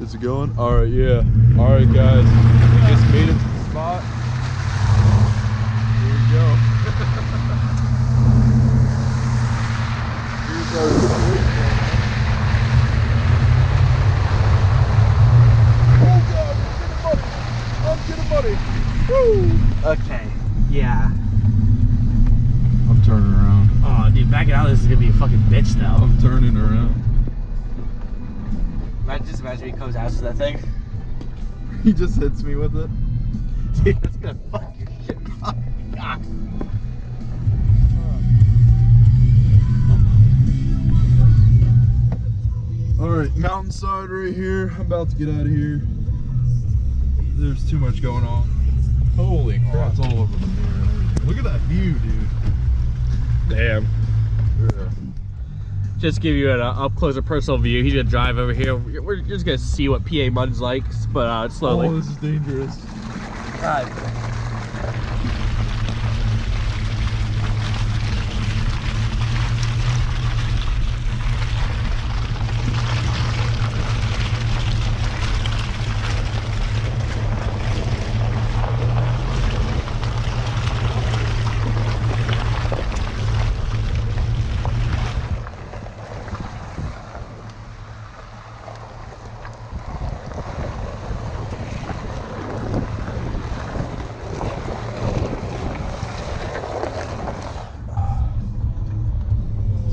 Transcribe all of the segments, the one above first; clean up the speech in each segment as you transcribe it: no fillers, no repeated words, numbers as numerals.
Is it going? All right, yeah. All right, guys. We just made it to the spot. Here we go. Here's our situation. Oh God, I'm getting muddy. Woo! Okay. Yeah. I'm turning around. Oh, dude, backing out of this is gonna be a fucking bitch, though. I'm turning around. Just imagine he comes out to that thing. He just hits me with it. Dude, that's gonna fuck your shit up. God. Alright, mountainside right here. I'm about to get out of here. There's too much going on. Holy crap. Oh, it's all over the mirror. Look at that view, dude. Damn. Yeah. Just give you an up close and personal view. He's gonna drive over here. We're just gonna see what PA mud's like, but slowly. Oh, this is dangerous. God.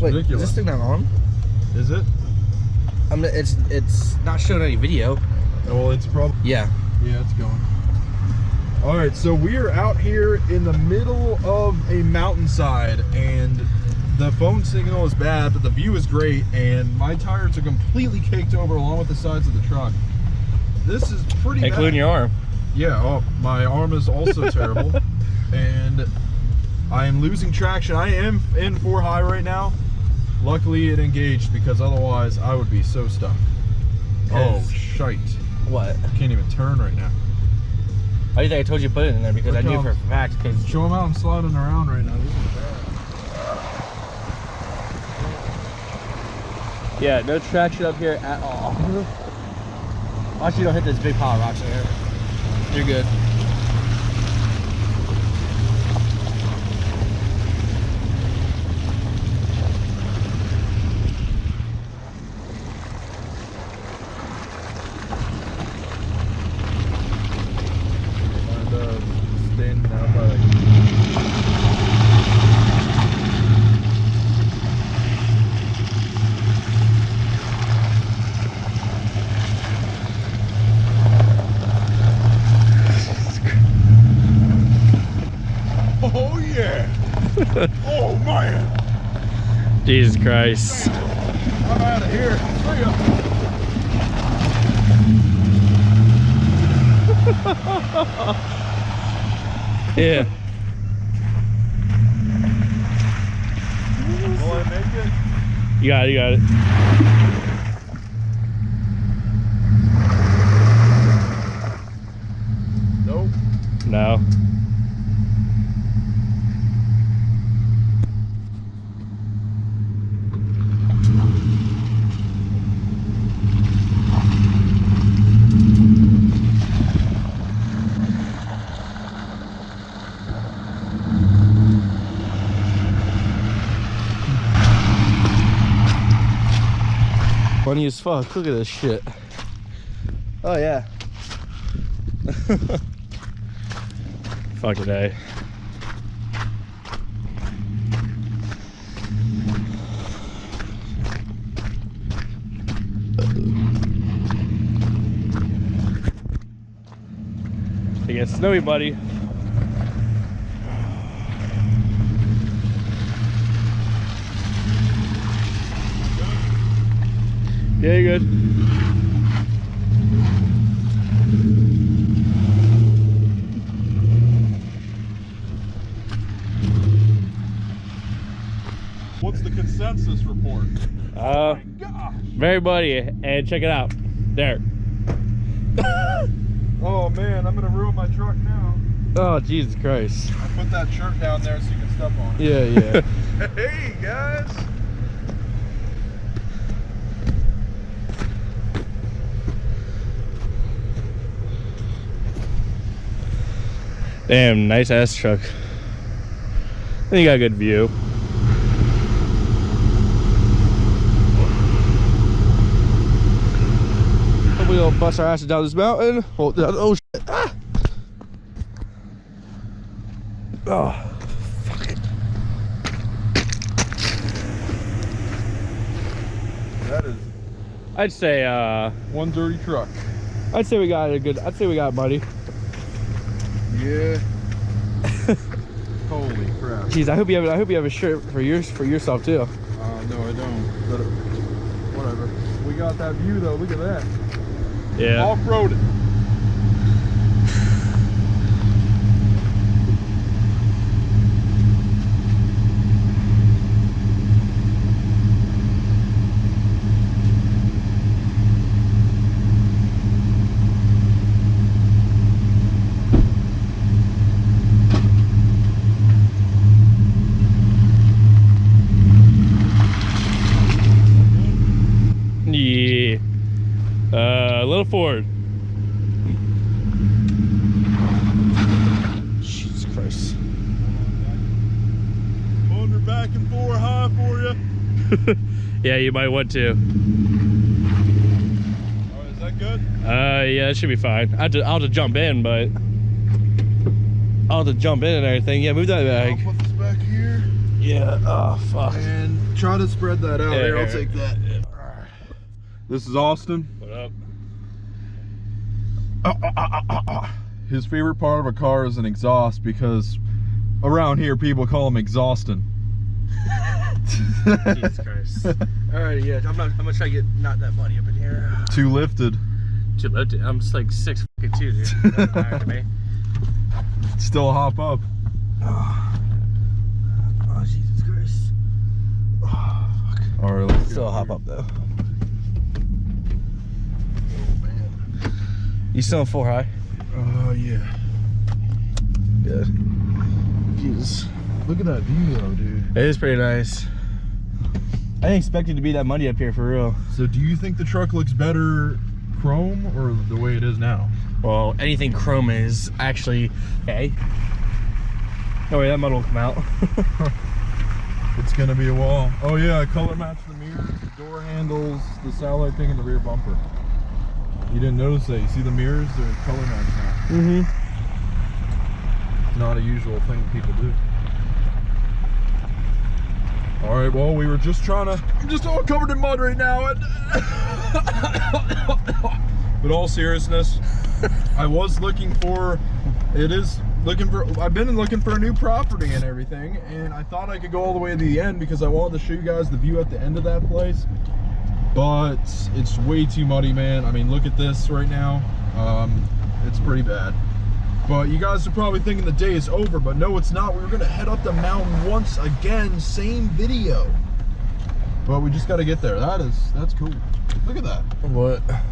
Wait, ridiculous. is this thing not on? Is it? It's not showing any video. Oh, well, it's probably. Yeah. Yeah, it's going. All right, so we are out here in the middle of a mountainside, and the phone signal is bad, but the view is great, and my tires are completely caked over along with the sides of the truck. This is pretty bad. Including your arm. Yeah, oh, my arm is also terrible, and I am losing traction. I am in 4 high right now. Luckily it engaged, because otherwise I would be so stuck. Oh, shite. What? I can't even turn right now. Why do you think I told you to put it in there? Because Look I knew how- for a fact. Because Show them how I'm sliding around right now. This is bad. yeah, no traction up here at all. Watch you don't hit this big pile of rocks in here. You're good. Standing out by like. Oh yeah! Oh man! Jesus Christ. I'm out of here. See ya. Yeah. Will I make it? You got it, you got it. Nope. No. Funny as fuck. Look at this shit. Oh yeah. Fucking A. It gets snowy, buddy. Yeah, you're good. What's the consensus report? Oh my gosh. Very buddy, and check it out. There. Oh man, I'm gonna ruin my truck now. Oh, Jesus Christ. I put that shirt down there so you can step on it. Yeah, yeah. Hey guys. Damn, nice ass truck. I think you got a good view. Hopefully we'll bust our asses down this mountain. Oh shit. Ah! Oh, fuck. That is I'd say one dirty truck. I'd say we got it, buddy. Yeah. Holy crap. Jeez, I hope you have a shirt for yourself too. No, I don't. But whatever. We got that view though. Look at that. Yeah. Off-roaded. Yeah. A little forward. Jesus Christ. Under back and forth high for you. Yeah, you might want to. Alright, is that good? Yeah, that should be fine. I'll have to jump in, but I'll have to jump in and everything. Yeah, move that bag. I'll put this back here. Yeah. Oh fuck. And try to spread that out. Yeah, Here, I'll here. take that. This is Austin. What up? His favorite part of a car is an exhaust because around here people call him exhausting. Jesus Christ. Alright, yeah, I'm gonna try to get not that muddy up in here. Too lifted. Too lifted. I'm just like 6'2", dude. That's higher than me. Still hop up. Oh, Jesus Christ. Oh, fuck. Alright, let's Still go. hop up though. Oh man. You still in full high? Yeah. Good. Jesus. Look at that view though, dude. It is pretty nice. I didn't expect it to be that muddy up here for real. So do you think the truck looks better chrome or the way it is now? Well, anything chrome is actually, hey. No way, that mud will come out. It's gonna be a wall. Oh yeah, color match the mirrors, the door handles, the satellite thing, and the rear bumper. You didn't notice that? You see the mirrors? They're color match now. Mm-hmm. It's not a usual thing people do. All right, well, we were just trying to, I'm just all covered in mud right now. But all seriousness, I was looking for, I've been looking for a new property and everything, and I thought I could go all the way to the end because I wanted to show you guys the view at the end of that place. But it's way too muddy, man. I mean, look at this right now. It's pretty bad. But you guys are probably thinking the day is over, but no, it's not. We were gonna head up the mountain once again, same video. But we just gotta get there. That's cool. Look at that. What? That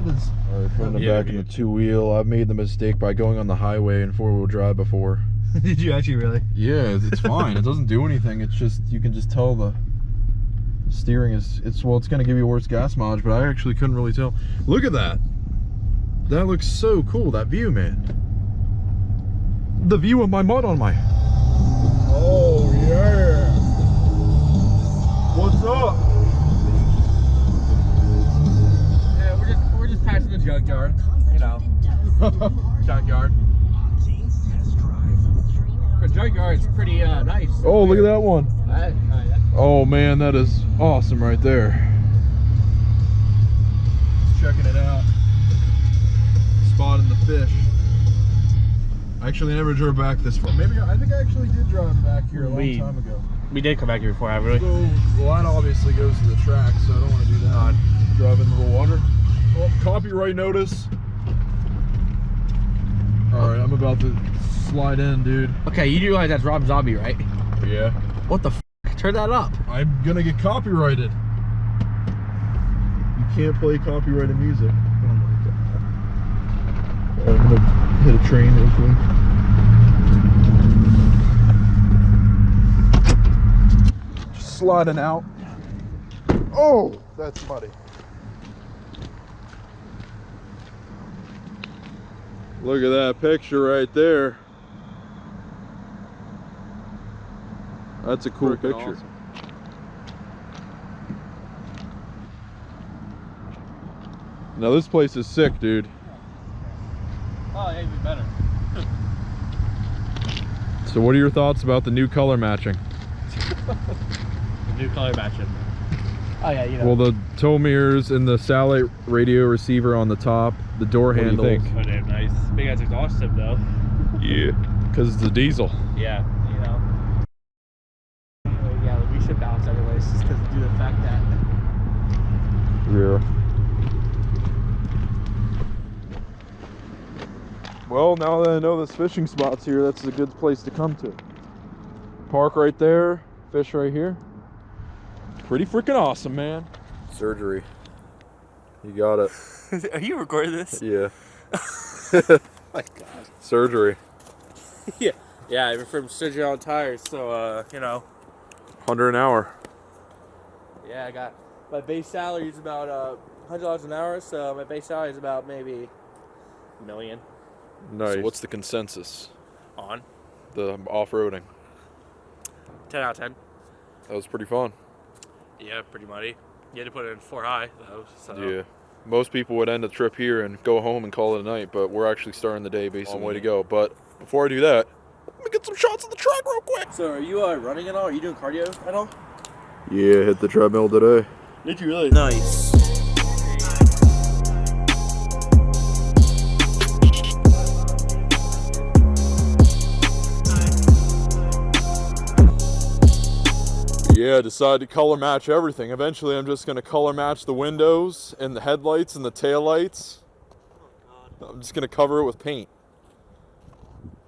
is. All right, putting it Yeah, back in the two-wheel. I've made the mistake by going on the highway in four-wheel drive before. Did you actually really? Yeah, it's fine. It doesn't do anything. It's just, you can just tell the steering is, it's gonna give you worse gas mileage, but I actually couldn't really tell. Look at that. That looks so cool, that view, man. The view of my mud on my. Oh yeah. What's up? Yeah, we're just passing the junkyard. You know. Junkyard. The junkyard's pretty nice. Oh, look at that one. Yeah. Oh man, that is awesome right there. Just checking it out. Spotting the fish. I actually never drove back this far. Maybe I think I actually did drive back here a long time ago. We did come back here before, haven't we? So, well, that obviously goes to the track, so I don't want to do that. Drive into the water. Oh, copyright notice. All right, I'm about to slide in, dude. Okay, you do realize that's Rob Zombie, right? Yeah. What the f? Turn that up. I'm gonna get copyrighted. You can't play copyrighted music. Oh my god. I'm gonna hit a train real quick. Just sliding out. Oh, that's muddy. Look at that picture right there. That's a cool Freaking picture. awesome. Now this place is sick, dude. Oh, yeah, even better. So what are your thoughts about the new color matching? The new color matching. Oh yeah, you know. Well, the tow mirrors and the satellite radio receiver on the top, the door handles. Oh, damn nice. Big ass exhaust tip though. Yeah, because it's a diesel. Yeah, you know. Yeah, we should balance anyways, just because due to the fact that. Yeah. Well, now that I know this fishing spot's here, that's a good place to come to. Park right there, fish right here. Pretty freaking awesome, man. Surgery. You got it. Are you recording this? Yeah. Oh my god. Surgery. Yeah. Yeah, I'm from surgery on tires, so you know. 100 an hour. Yeah, I got my base salary is about $100 an hour, so my base salary is about maybe $1 million. Nice. So what's the consensus? On The off-roading. 10 out of 10. That was pretty fun. Yeah, pretty muddy. You had to put it in 4 high though. So. Yeah. Most people would end the trip here and go home and call it a night, but we're actually starting the day based on way to go. But before I do that, let me get some shots of the truck real quick. So are you running at all? Are you doing cardio at all? Yeah, hit the treadmill today. Did you really? Nice. Yeah, decided to color match everything. Eventually I'm just going to color match the windows and the headlights and the taillights. I'm just going to cover it with paint.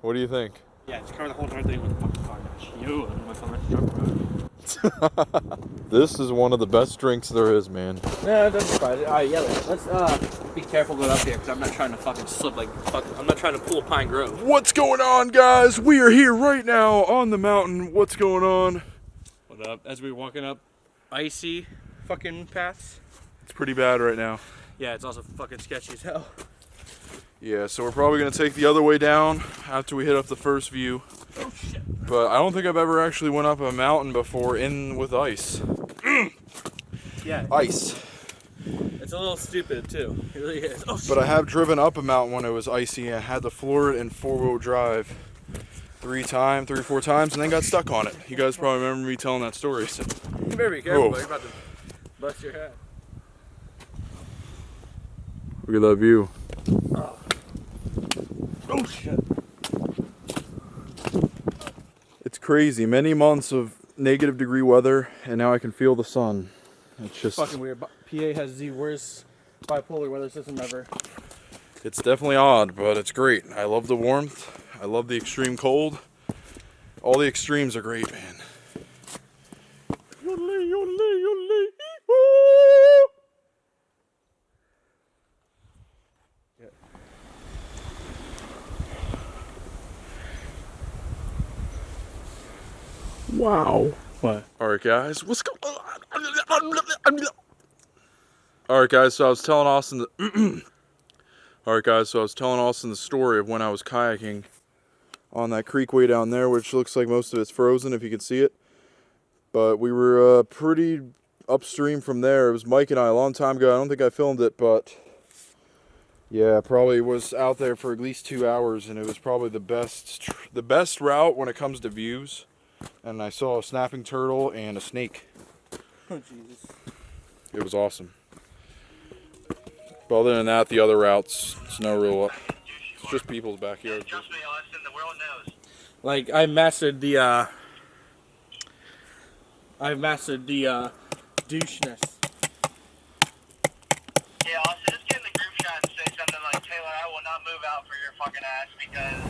What do you think? Yeah, just cover the whole entire thing with fucking car match. Yo, I'm my car match. This is one of the best drinks there is, man. Yeah, that's surprise. Alright, yeah, let's be careful going up here because I'm not trying to fucking slip like fucking. I'm not trying to pull a Pine Grove. What's going on, guys? We are here right now on the mountain. What's going on? What up? As we're walking up icy fucking paths. It's pretty bad right now. Yeah, it's also fucking sketchy as hell. Yeah, so we're probably going to take the other way down after we hit up the first view. Oh shit. But I don't think I've ever actually went up a mountain before with ice. Yeah. Ice. It's a little stupid too. It really is. Oh shit. But I have driven up a mountain when it was icy and I had to floor it in 4-wheel drive 3 or 4 times and then got stuck on it. You guys probably remember me telling that story. So. You better be careful, but you're about to bust your head. Look at that view. Oh shit. It's crazy. Many months of -degree weather and now I can feel the sun. It's just fucking weird. PA has the worst bipolar weather system ever. It's definitely odd, but it's great. I love the warmth. I love the extreme cold. All the extremes are great, man. Yodeling, yodeling, yodeling. Yeah. Wow. What? All right, guys. What's going on? All right, guys. So I was telling Austin the story of when I was kayaking on that creek way down there, which looks like most of it's frozen if you can see it. But we were pretty upstream from there. It was Mike and I a long time ago. I don't think I filmed it, but yeah, probably was out there for at least 2 hours, and it was probably the best route when it comes to views. And I saw a snapping turtle and a snake. Oh Jesus! It was awesome. But other than that, the other routes, it's no real. It's just people's backyards. Trust me, Austin, the world knows. Like I mastered the doucheness. Yeah, Austin, just get in the group chat and say something like, Taylor, I will not move out for your fucking ass because